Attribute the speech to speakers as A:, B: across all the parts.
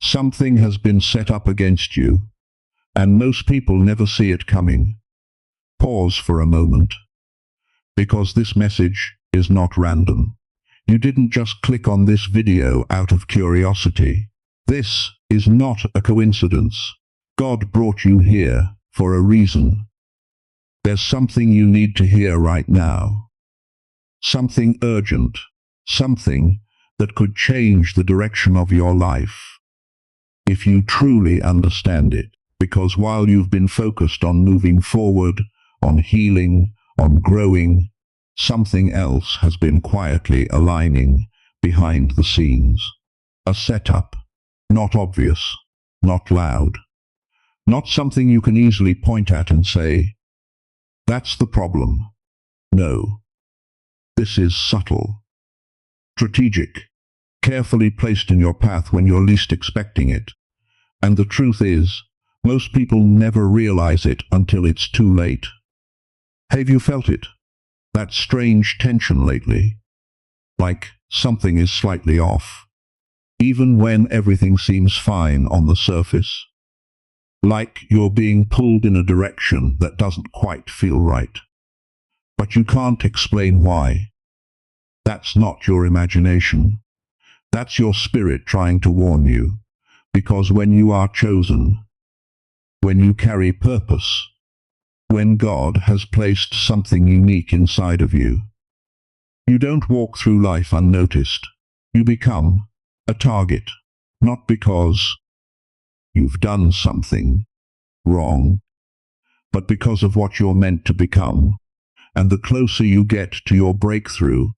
A: Something has been set up against you, and most people never see it coming. Pause for a moment, because this message is not random. You didn't just click on this video out of curiosity. This is not a coincidence. God brought you here for a reason. There's something you need to hear right now. Something urgent. Something that could change the direction of your life. If you truly understand it, because while you've been focused on moving forward, on healing, on growing, something else has been quietly aligning behind the scenes. A setup, not obvious, not loud, not something you can easily point at and say, "That's the problem." No. This is subtle, strategic, carefully placed in your path when you're least expecting it. And the truth is, most people never realize it until it's too late. Have you felt it? That strange tension lately? Like something is slightly off, even when everything seems fine on the surface. Like you're being pulled in a direction that doesn't quite feel right. But you can't explain why. That's not your imagination. That's your spirit trying to warn you. Because when you are chosen, when you carry purpose, when God has placed something unique inside of you, you don't walk through life unnoticed. You become a target, not because you've done something wrong, but because of what you're meant to become. And the closer you get to your breakthrough,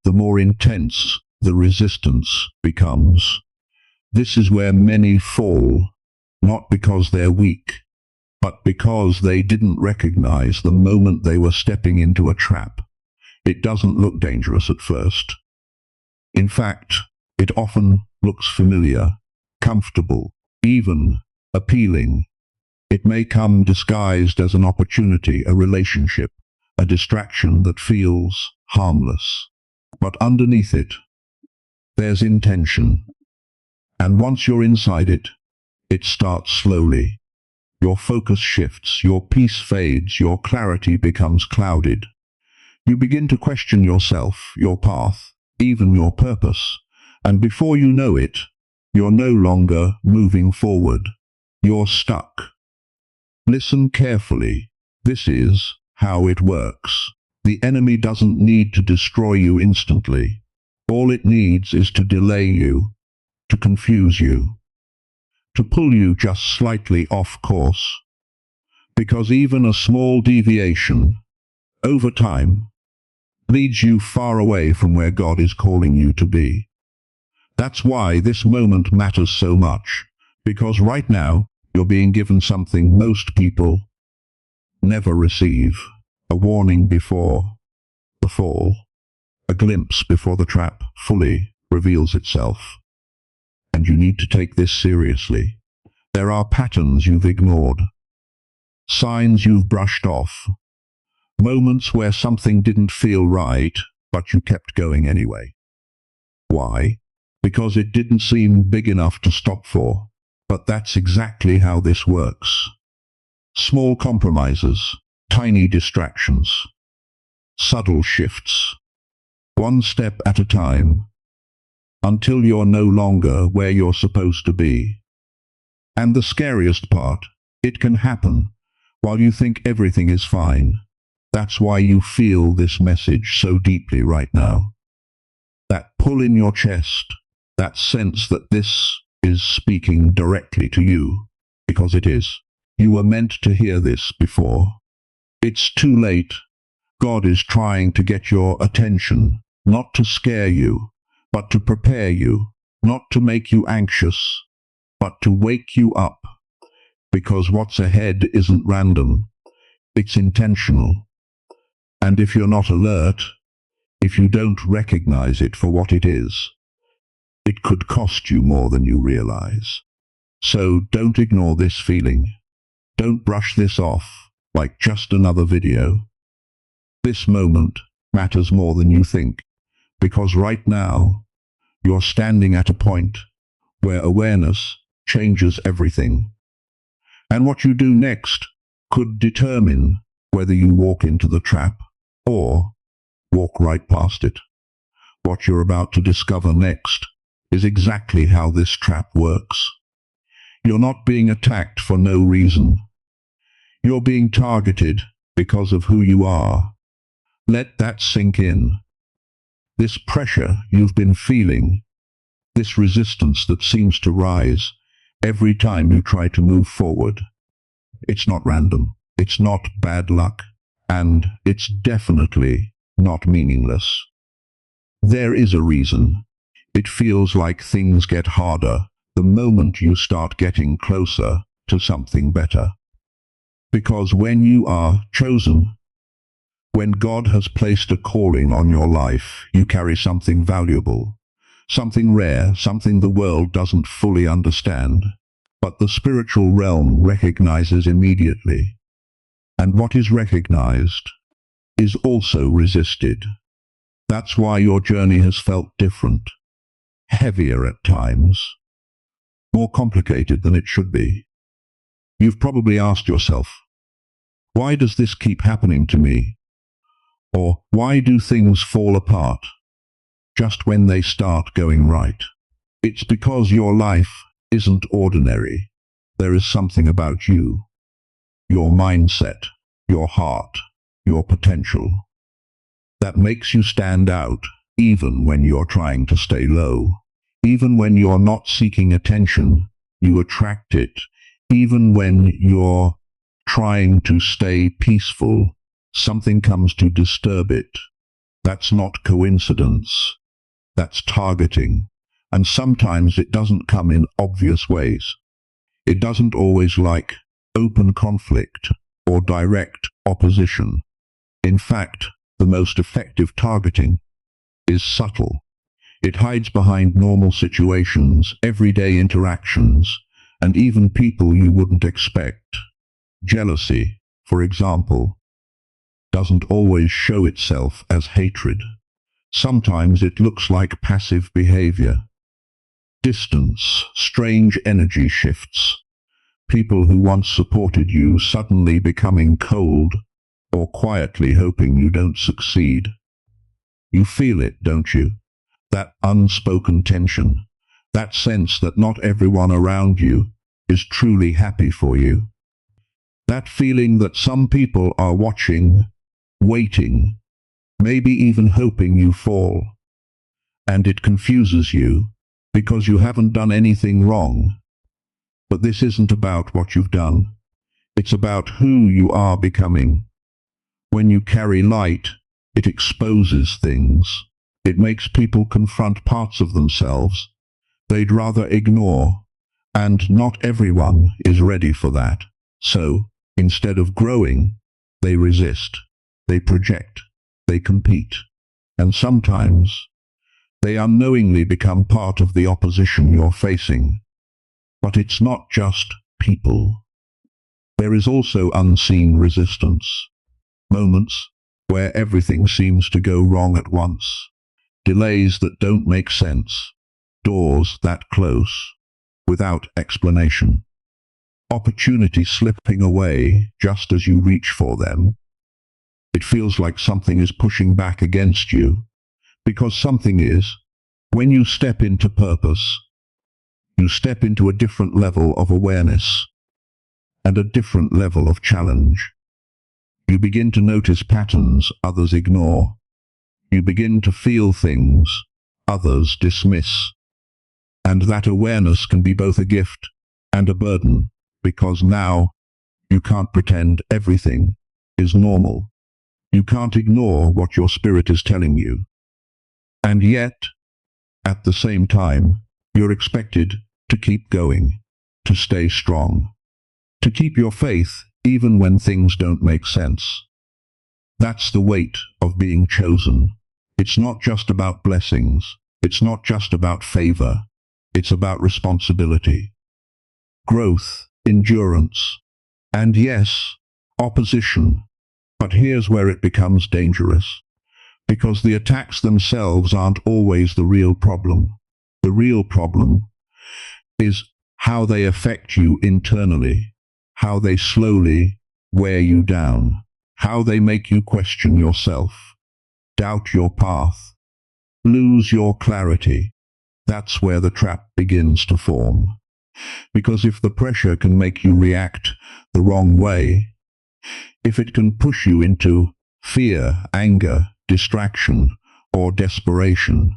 A: the more intense the resistance becomes. This is where many fall, not because they're weak, but because they didn't recognize the moment they were stepping into a trap. It doesn't look dangerous at first. In fact, it often looks familiar, comfortable, even appealing. It may come disguised as an opportunity, a relationship, a distraction that feels harmless. But underneath it, there's intention. And once you're inside it, it starts slowly. Your focus shifts, your peace fades, your clarity becomes clouded. You begin to question yourself, your path, even your purpose. And before you know it, you're no longer moving forward. You're stuck. Listen carefully. This is how it works. The enemy doesn't need to destroy you instantly. All it needs is to delay you, to confuse you, to pull you just slightly off course. Because even a small deviation, over time, leads you far away from where God is calling you to be. That's why this moment matters so much, because right now, you're being given something most people never receive. A warning before the fall, a glimpse before the trap fully reveals itself. And you need to take this seriously. There are patterns you've ignored, signs you've brushed off, moments where something didn't feel right, but you kept going anyway. Why? Because it didn't seem big enough to stop for. But that's exactly how this works. Small compromises, tiny distractions, subtle shifts, one step at a time, until you're no longer where you're supposed to be. And the scariest part, it can happen while you think everything is fine. That's why you feel this message so deeply right now. That pull in your chest, that sense that this is speaking directly to you, because it is. You were meant to hear this before. It's too late. God is trying to get your attention, not to scare you, but to prepare you, not to make you anxious, but to wake you up, because what's ahead isn't random, it's intentional. And if you're not alert, if you don't recognize it for what it is, it could cost you more than you realize. So don't ignore this feeling. Don't brush this off like just another video. This moment matters more than you think, because right now, you're standing at a point where awareness changes everything. And what you do next could determine whether you walk into the trap or walk right past it. What you're about to discover next is exactly how this trap works. You're not being attacked for no reason. You're being targeted because of who you are. Let that sink in. This pressure you've been feeling, this resistance that seems to rise every time you try to move forward, it's not random, it's not bad luck, and it's definitely not meaningless. There is a reason. It feels like things get harder the moment you start getting closer to something better. Because when you are chosen, when God has placed a calling on your life, you carry something valuable, something rare, something the world doesn't fully understand, but the spiritual realm recognizes immediately. And what is recognized is also resisted. That's why your journey has felt different, heavier at times, more complicated than it should be. You've probably asked yourself, why does this keep happening to me? Or why do things fall apart just when they start going right? It's because your life isn't ordinary. There is something about you, your mindset, your heart, your potential, that makes you stand out even when you're trying to stay low. Even when you're not seeking attention, you attract it. Even when you're trying to stay peaceful, something comes to disturb it. That's not coincidence. That's targeting. And sometimes it doesn't come in obvious ways. It doesn't always like open conflict or direct opposition. In fact, the most effective targeting is subtle. It hides behind normal situations, everyday interactions, and even people you wouldn't expect. Jealousy, for example, doesn't always show itself as hatred. Sometimes it looks like passive behavior. Distance, strange energy shifts. People who once supported you suddenly becoming cold or quietly hoping you don't succeed. You feel it, don't you? That unspoken tension, that sense that not everyone around you is truly happy for you. That feeling that some people are watching, waiting, maybe even hoping you fall. And it confuses you because you haven't done anything wrong. But this isn't about what you've done. It's about who you are becoming. When you carry light, it exposes things. It makes people confront parts of themselves they'd rather ignore, and not everyone is ready for that. So, instead of growing, they resist, they project, they compete, and sometimes they unknowingly become part of the opposition you're facing. But it's not just people. There is also unseen resistance. Moments where everything seems to go wrong at once. Delays that don't make sense. Doors that close without explanation. Opportunities slipping away just as you reach for them. It feels like something is pushing back against you, because something is. When you step into purpose, you step into a different level of awareness and a different level of challenge. You begin to notice patterns others ignore. You begin to feel things others dismiss. And that awareness can be both a gift and a burden, because now you can't pretend everything is normal. You can't ignore what your spirit is telling you. And yet, at the same time, you're expected to keep going, to stay strong, to keep your faith even when things don't make sense. That's the weight of being chosen. It's not just about blessings. It's not just about favor. It's about responsibility, growth, endurance, and yes, opposition. But here's where it becomes dangerous, because the attacks themselves aren't always the real problem. The real problem is how they affect you internally, how they slowly wear you down, how they make you question yourself, doubt your path, lose your clarity. That's where the trap begins to form. Because if the pressure can make you react the wrong way, if it can push you into fear, anger, distraction, or desperation,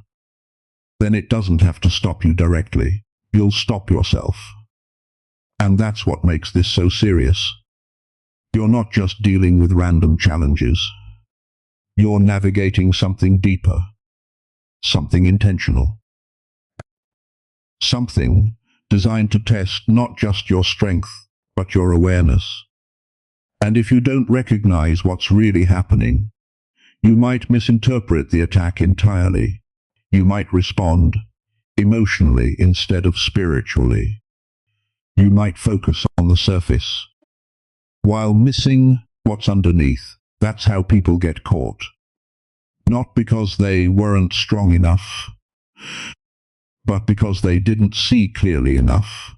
A: then it doesn't have to stop you directly. You'll stop yourself. And that's what makes this so serious. You're not just dealing with random challenges. You're navigating something deeper, something intentional, something designed to test not just your strength, but your awareness. And if you don't recognize what's really happening, you might misinterpret the attack entirely. You might respond emotionally instead of spiritually. You might focus on the surface, while missing what's underneath. That's how people get caught. Not because they weren't strong enough, but because they didn't see clearly enough.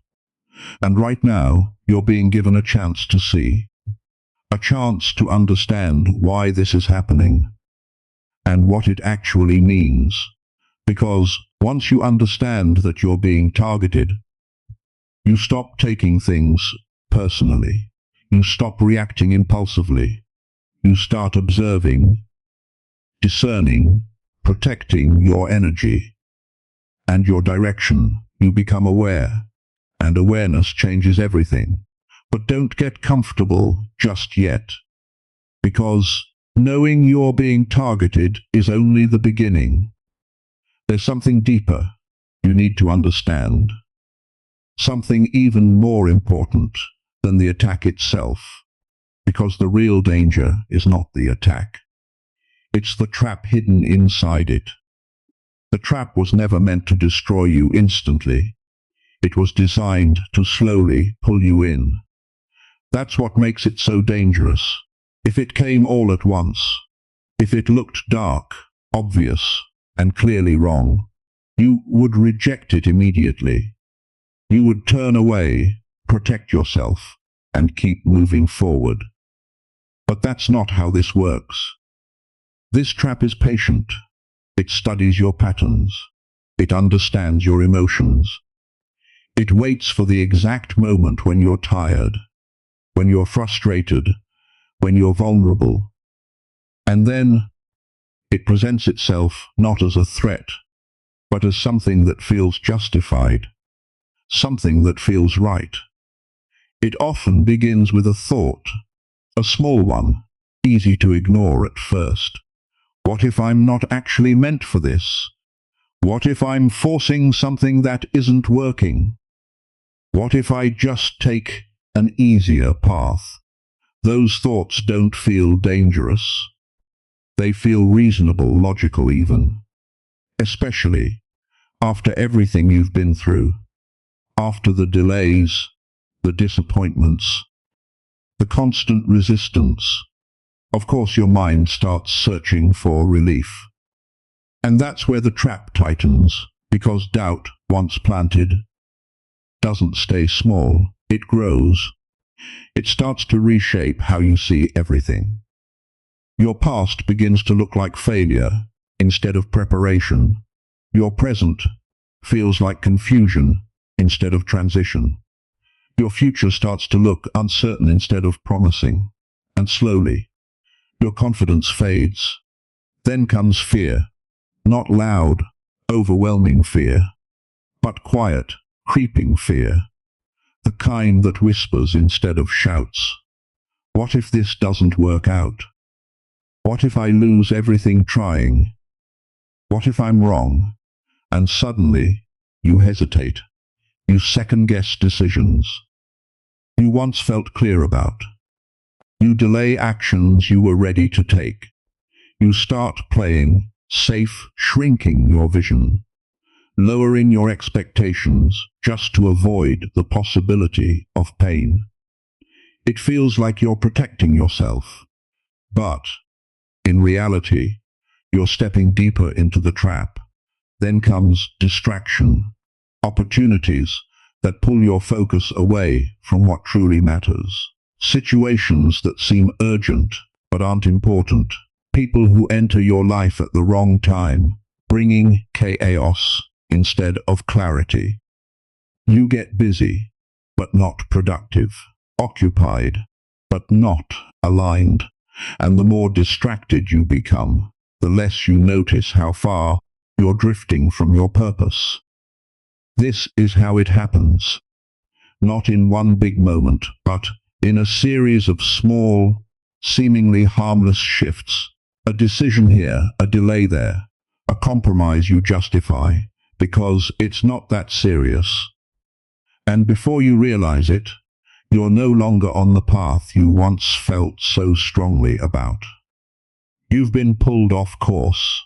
A: And right now, you're being given a chance to see. A chance to understand why this is happening, and what it actually means. Because once you understand that you're being targeted, you stop taking things personally. You stop reacting impulsively. You start observing, discerning, protecting your energy and your direction. You become aware, and awareness changes everything. But don't get comfortable just yet, because knowing you're being targeted is only the beginning. There's something deeper you need to understand, something even more important than the attack itself, because the real danger is not the attack. It's the trap hidden inside it. The trap was never meant to destroy you instantly. It was designed to slowly pull you in. That's what makes it so dangerous. If it came all at once, if it looked dark, obvious, and clearly wrong, you would reject it immediately. You would turn away, protect yourself, and keep moving forward. But that's not how this works. This trap is patient. It studies your patterns. It understands your emotions. It waits for the exact moment when you're tired, when you're frustrated, when you're vulnerable. And then it presents itself not as a threat, but as something that feels justified, something that feels right. It often begins with a thought, a small one, easy to ignore at first. What if I'm not actually meant for this? What if I'm forcing something that isn't working? What if I just take an easier path? Those thoughts don't feel dangerous. They feel reasonable, logical even. Especially after everything you've been through. After the delays, the disappointments, the constant resistance. Of course your mind starts searching for relief. And that's where the trap tightens, because doubt, once planted, doesn't stay small. It grows. It starts to reshape how you see everything. Your past begins to look like failure instead of preparation. Your present feels like confusion instead of transition. Your future starts to look uncertain instead of promising. And slowly, your confidence fades. Then comes fear. Not loud, overwhelming fear, but quiet, creeping fear. The kind that whispers instead of shouts. What if this doesn't work out? What if I lose everything trying? What if I'm wrong? And suddenly, you hesitate. You second-guess decisions you once felt clear about. You delay actions you were ready to take. You start playing safe, shrinking your vision, lowering your expectations just to avoid the possibility of pain. It feels like you're protecting yourself, but in reality, you're stepping deeper into the trap. Then comes distraction, opportunities that pull your focus away from what truly matters. Situations that seem urgent but aren't important. People who enter your life at the wrong time, bringing chaos instead of clarity. You get busy, but not productive. Occupied, but not aligned. And the more distracted you become, the less you notice how far you're drifting from your purpose. This is how it happens. Not in one big moment, but in a series of small, seemingly harmless shifts. A decision here, a delay there, a compromise you justify because it's not that serious. And before you realize it, you're no longer on the path you once felt so strongly about. You've been pulled off course.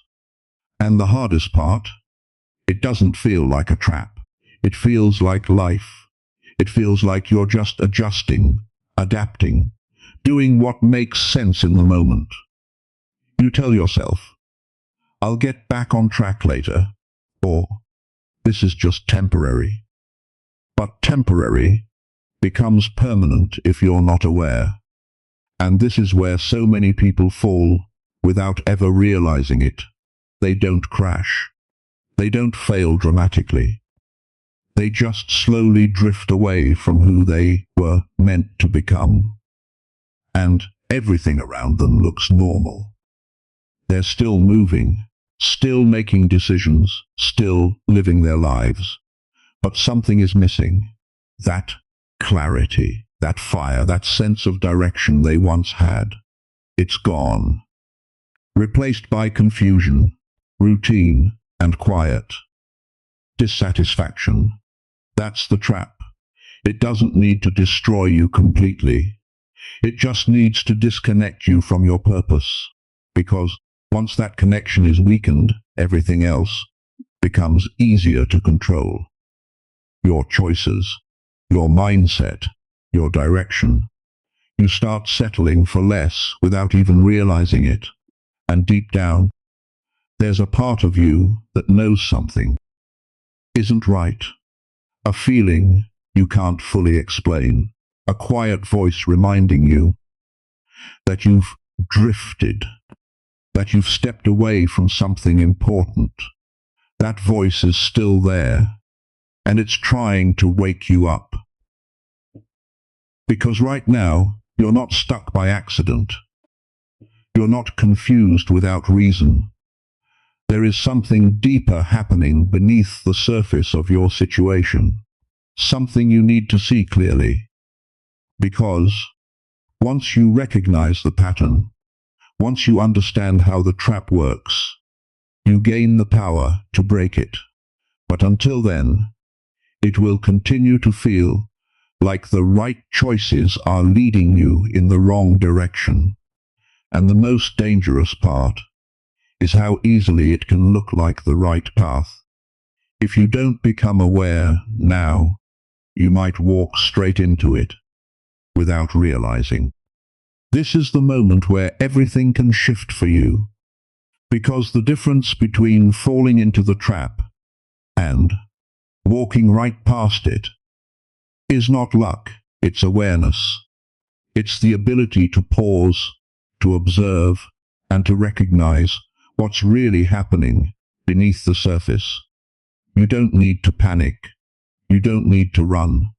A: And the hardest part, it doesn't feel like a trap. It feels like life. It feels like you're just adjusting, adapting, doing what makes sense in the moment. You tell yourself, I'll get back on track later, or this is just temporary. But temporary becomes permanent if you're not aware. And this is where so many people fall without ever realizing it. They don't crash. They don't fail dramatically. They just slowly drift away from who they were meant to become. And everything around them looks normal. They're still moving, still making decisions, still living their lives. But something is missing. That clarity, that fire, that sense of direction they once had. It's gone. Replaced by confusion, routine, and quiet. Dissatisfaction. That's the trap. It doesn't need to destroy you completely. It just needs to disconnect you from your purpose. Because once that connection is weakened, everything else becomes easier to control. Your choices, your mindset, your direction. You start settling for less without even realizing it. And deep down, there's a part of you that knows something isn't right. A feeling you can't fully explain. A quiet voice reminding you that you've drifted, that you've stepped away from something important. That voice is still there, and it's trying to wake you up. Because right now, you're not stuck by accident. You're not confused without reason. There is something deeper happening beneath the surface of your situation. Something you need to see clearly. Because once you recognize the pattern, once you understand how the trap works, you gain the power to break it. But until then, it will continue to feel like the right choices are leading you in the wrong direction. And the most dangerous part is how easily it can look like the right path. If you don't become aware now, you might walk straight into it without realizing. This is the moment where everything can shift for you, because the difference between falling into the trap and walking right past it is not luck, it's awareness. It's the ability to pause, to observe, and to recognize what's really happening beneath the surface. You don't need to panic. You don't need to run.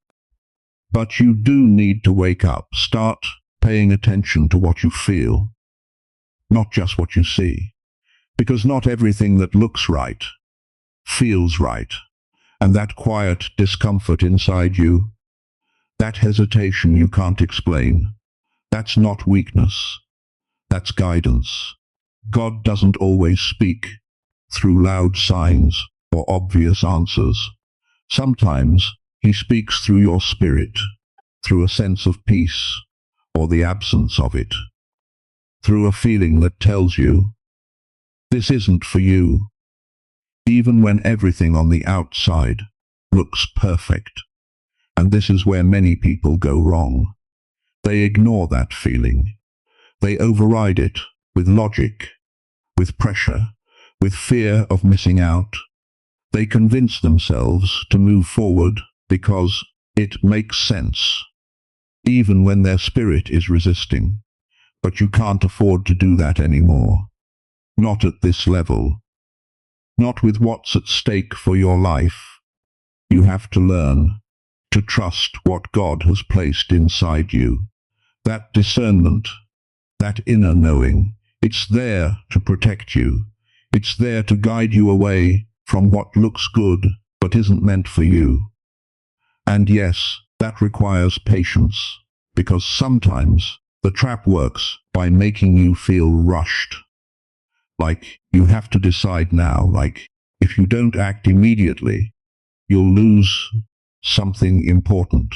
A: But you do need to wake up, start paying attention to what you feel, not just what you see. Because not everything that looks right feels right. And that quiet discomfort inside you, that hesitation you can't explain, that's not weakness. That's guidance. God doesn't always speak through loud signs or obvious answers. Sometimes he speaks through your spirit, through a sense of peace or the absence of it, through a feeling that tells you, this isn't for you, even when everything on the outside looks perfect. And this is where many people go wrong. They ignore that feeling. They override it with logic, with pressure, with fear of missing out. They convince themselves to move forward because it makes sense, even when their spirit is resisting. But you can't afford to do that anymore. Not at this level. Not with what's at stake for your life. You have to learn to trust what God has placed inside you. That discernment, that inner knowing, it's there to protect you. It's there to guide you away from what looks good but isn't meant for you. And yes, that requires patience, because sometimes the trap works by making you feel rushed. Like you have to decide now, like if you don't act immediately, you'll lose something important.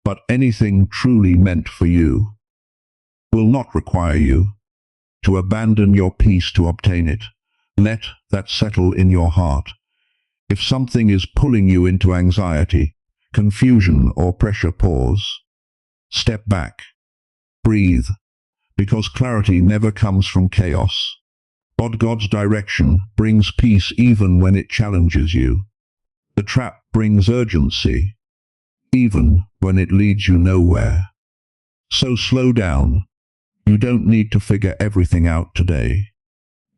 A: But anything truly meant for you will not require you to abandon your peace to obtain it. Let that settle in your heart. If something is pulling you into anxiety, confusion, or pressure, pause. Step back. Breathe. Because clarity never comes from chaos. But God's direction brings peace even when it challenges you. The trap brings urgency, even when it leads you nowhere. So slow down. You don't need to figure everything out today.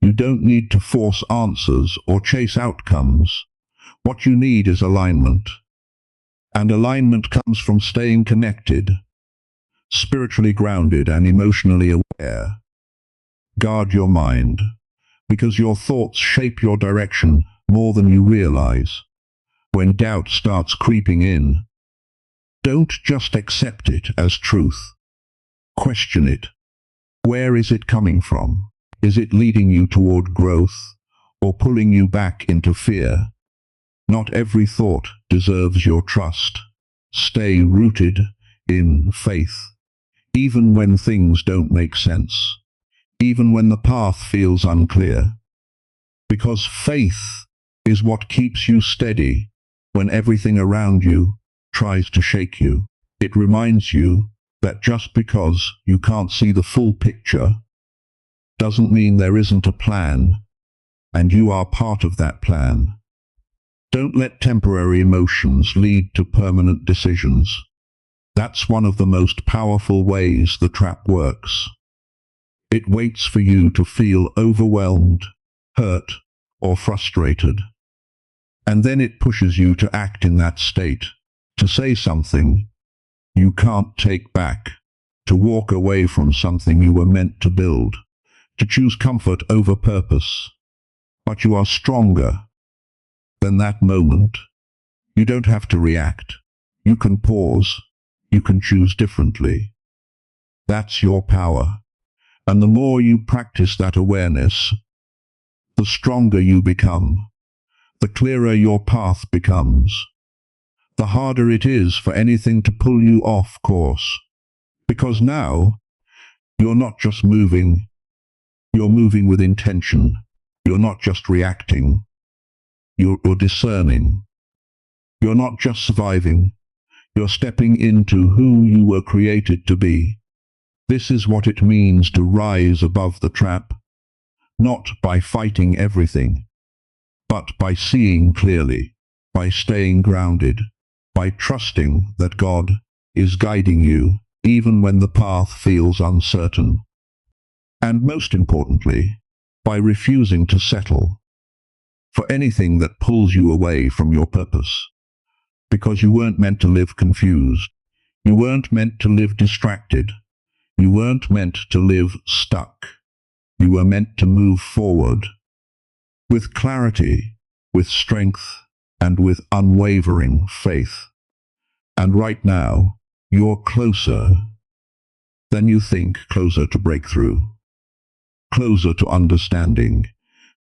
A: You don't need to force answers or chase outcomes. What you need is alignment. And alignment comes from staying connected, spiritually grounded and emotionally aware. Guard your mind, because your thoughts shape your direction more than you realize. When doubt starts creeping in, don't just accept it as truth. Question it. Where is it coming from? Is it leading you toward growth or pulling you back into fear? Not every thought deserves your trust. Stay rooted in faith, even when things don't make sense, even when the path feels unclear. Because faith is what keeps you steady when everything around you tries to shake you. It reminds you that just because you can't see the full picture doesn't mean there isn't a plan, and you are part of that plan. Don't let temporary emotions lead to permanent decisions. That's one of the most powerful ways the trap works. It waits for you to feel overwhelmed, hurt, or frustrated. And then it pushes you to act in that state, to say something you can't take back, to walk away from something you were meant to build, to choose comfort over purpose. But you are stronger than that moment. You don't have to react. You can pause. You can choose differently. That's your power. And the more you practice that awareness, the stronger you become. The clearer your path becomes. The harder it is for anything to pull you off course. Because now, you're not just moving, you're moving with intention. You're not just reacting, you're discerning. You're not just surviving, you're stepping into who you were created to be. This is what it means to rise above the trap, not by fighting everything, but by seeing clearly, by staying grounded, by trusting that God is guiding you, even when the path feels uncertain. And most importantly, by refusing to settle for anything that pulls you away from your purpose. Because you weren't meant to live confused. You weren't meant to live distracted. You weren't meant to live stuck. You were meant to move forward with clarity, with strength, and with unwavering faith. And right now, you're closer than you think, closer to breakthrough, closer to understanding,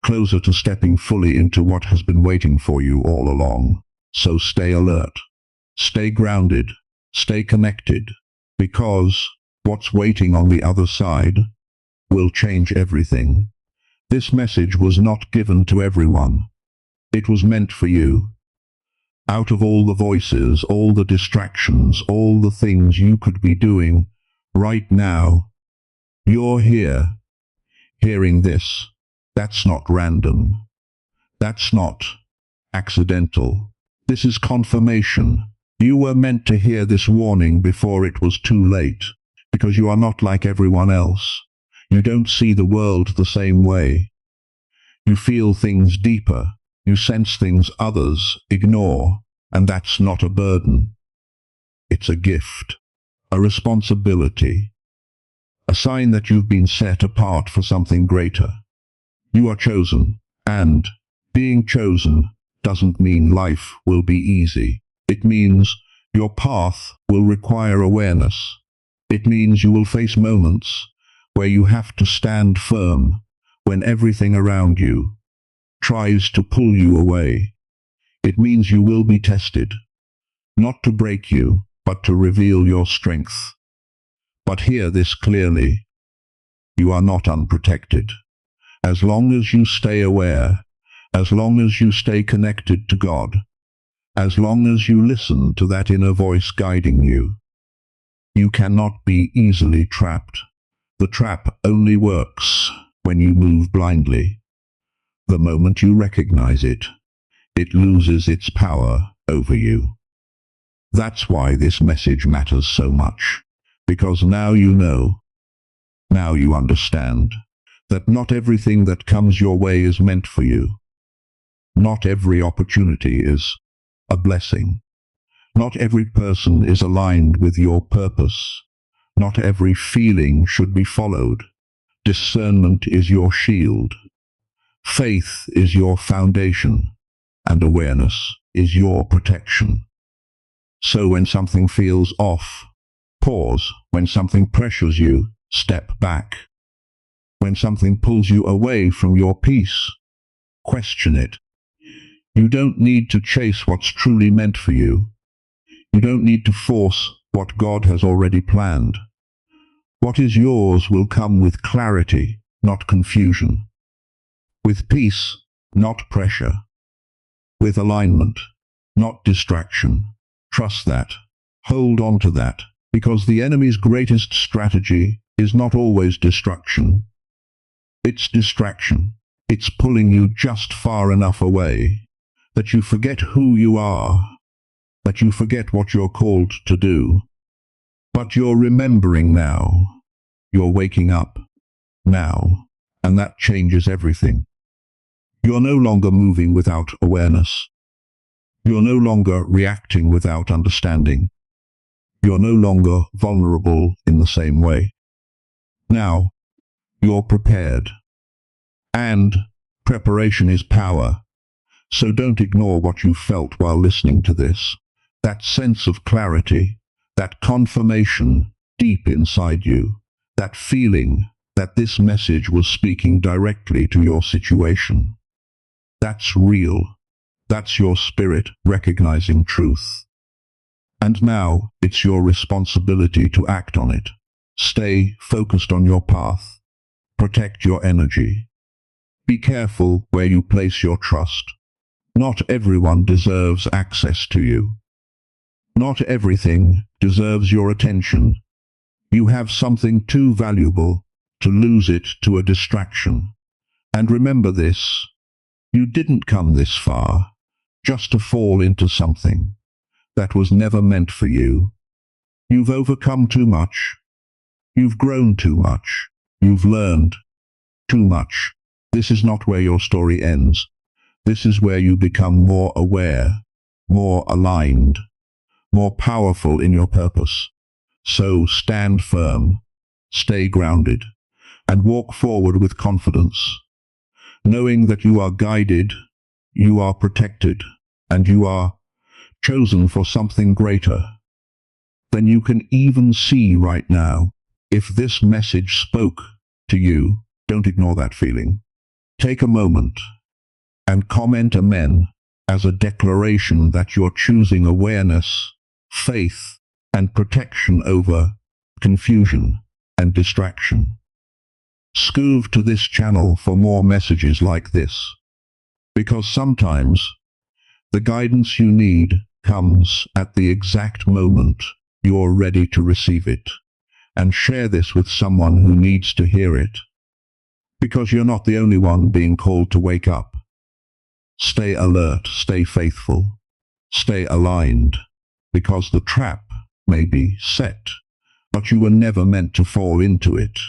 A: closer to stepping fully into what has been waiting for you all along. So stay alert, stay grounded, stay connected, because what's waiting on the other side will change everything. This message was not given to everyone. It was meant for you. Out of all the voices, all the distractions, all the things you could be doing right now, you're here, hearing this. That's not random. That's not accidental. This is confirmation. You were meant to hear this warning before it was too late, because you are not like everyone else. You don't see the world the same way. You feel things deeper. You sense things others ignore, and that's not a burden. It's a gift, a responsibility, a sign that you've been set apart for something greater. You are chosen, and being chosen doesn't mean life will be easy. It means your path will require awareness. It means you will face moments where you have to stand firm when everything around you tries to pull you away. It means you will be tested, not to break you, but to reveal your strength. But hear this clearly. You are not unprotected. As long as you stay aware, as long as you stay connected to God, as long as you listen to that inner voice guiding you, you cannot be easily trapped. The trap only works when you move blindly. The moment you recognize it, it loses its power over you. That's why this message matters so much, because now you know, now you understand, that not everything that comes your way is meant for you. Not every opportunity is a blessing. Not every person is aligned with your purpose. Not every feeling should be followed. Discernment is your shield. Faith is your foundation, and awareness is your protection. So when something feels off, pause. When something pressures you, step back. When something pulls you away from your peace, question it. You don't need to chase what's truly meant for you. You don't need to force what God has already planned. What is yours will come with clarity, not confusion. With peace, not pressure. With alignment, not distraction. Trust that. Hold on to that, because the enemy's greatest strategy is not always destruction. It's distraction. It's pulling you just far enough away that you forget who you are, that you forget what you're called to do. But you're remembering now. You're waking up now, and that changes everything. You're no longer moving without awareness. You're no longer reacting without understanding. You're no longer vulnerable in the same way. Now, you're prepared. And preparation is power. So don't ignore what you felt while listening to this. That sense of clarity, that confirmation deep inside you, that feeling that this message was speaking directly to your situation. That's real. That's your spirit recognizing truth. And now it's your responsibility to act on it. Stay focused on your path. Protect your energy. Be careful where you place your trust. Not everyone deserves access to you. Not everything deserves your attention. You have something too valuable to lose it to a distraction. And remember this, you didn't come this far just to fall into something that was never meant for you. You've overcome too much. You've grown too much. You've learned too much. This is not where your story ends. This is where you become more aware, more aligned, more powerful in your purpose. So stand firm, stay grounded, and walk forward with confidence, knowing that you are guided, you are protected, and you are chosen for something greater than you can even see right now. If this message spoke to you, don't ignore that feeling. Take a moment and comment amen as a declaration that you're choosing awareness, faith, and protection over confusion and distraction. Scoob to this channel for more messages like this, because sometimes the guidance you need comes at the exact moment you're ready to receive it. And share this with someone who needs to hear it, because you're not the only one being called to wake up. Stay alert, stay faithful, Stay aligned, because the trap may be set, but you were never meant to fall into it.